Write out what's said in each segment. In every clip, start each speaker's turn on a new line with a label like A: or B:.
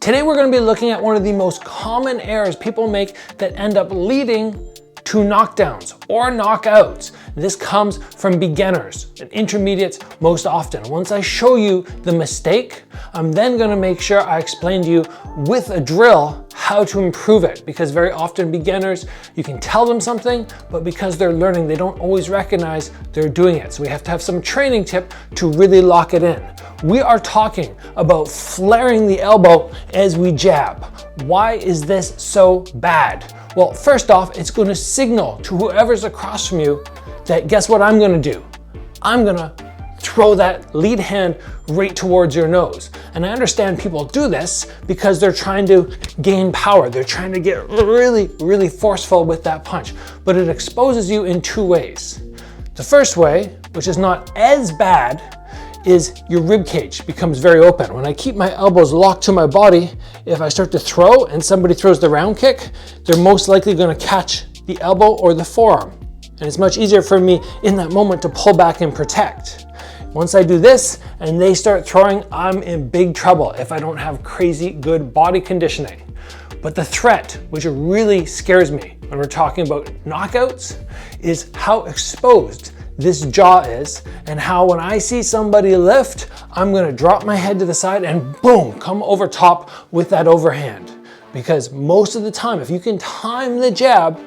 A: Today we're going to be looking at one of the most common errors people make that end up leading to knockdowns or knockouts. This comes from beginners and intermediates most often. Once I show you the mistake, I'm then going to make sure I explain to you with a drill how to improve it, because very often beginners, you can tell them something, but because they're learning, they don't always recognize they're doing it. So we have to have some training tip to really lock it in. We are talking about flaring the elbow as we jab. Why is this so bad? Well, first off, it's going to signal to whoever's across from you that guess what I'm going to do? I'm going to throw that lead hand right towards your nose. And I understand people do this because they're trying to gain power. They're trying to get really forceful with that punch. But it exposes you in two ways. The first way, which is not as bad, is your rib cage becomes very open. When I keep my elbows locked to my body, if I start to throw and somebody throws the round kick, they're most likely going to catch the elbow or the forearm. And it's much easier for me in that moment to pull back and protect. Once I do this and they start throwing, I'm in big trouble if I don't have crazy good body conditioning. But the threat, which really scares me when we're talking about knockouts, is how exposed this jaw is, and how when I see somebody lift, I'm gonna drop my head to the side and boom, come over top with that overhand. Because most of the time, if you can time the jab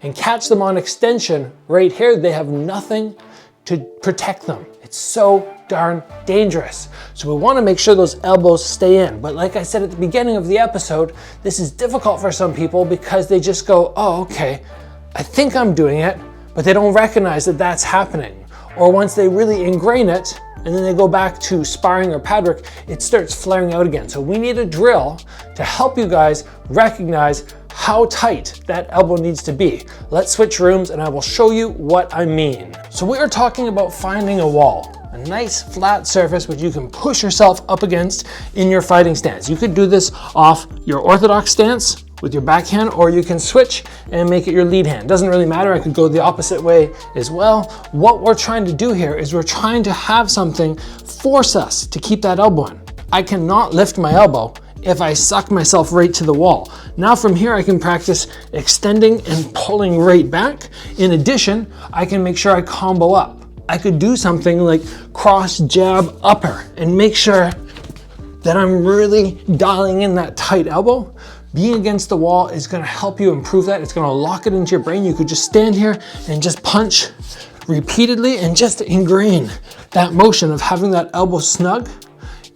A: and catch them on extension right here, they have nothing to protect them. It's so darn dangerous. So we wanna make sure those elbows stay in. But like I said at the beginning of the episode, this is difficult for some people because they just go, oh, okay, I think I'm doing it, but they don't recognize that that's happening. Or once they really ingrain it, and then they go back to sparring or pad work, it starts flaring out again. So we need a drill to help you guys recognize how tight that elbow needs to be. Let's switch rooms and I will show you what I mean. So we are talking about finding a wall, a nice flat surface which you can push yourself up against in your fighting stance. You could do this off your orthodox stance with your backhand, or you can switch and make it your lead hand. Doesn't really matter, I could go the opposite way as well. What we're trying to do here is we're trying to have something force us to keep that elbow in. I cannot lift my elbow if I suck myself right to the wall. Now from here I can practice extending and pulling right back. In addition, I can make sure I combo up. I could do something like cross jab upper and make sure that I'm really dialing in that tight elbow. Being against the wall is gonna help you improve that. It's gonna lock it into your brain. You could just stand here and just punch repeatedly and just ingrain that motion of having that elbow snug,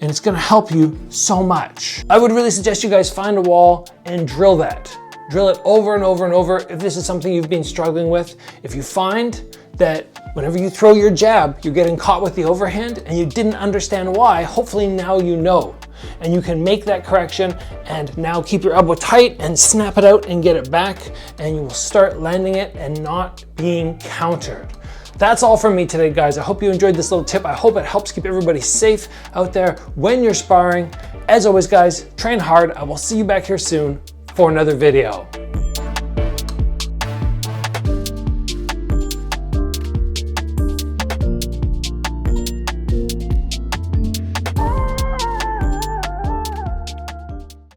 A: and it's gonna help you so much. I would really suggest you guys find a wall and drill that. Drill it over and over and over if this is something you've been struggling with. If you find that whenever you throw your jab, you're getting caught with the overhand and you didn't understand why, hopefully now you know. And you can make that correction and now keep your elbow tight and snap it out and get it back, and you will start landing it and not being countered. That's all from me today, guys. I hope you enjoyed this little tip. I hope it helps keep everybody safe out there when you're sparring. As always, guys, train hard. I will see you back here soon for another video.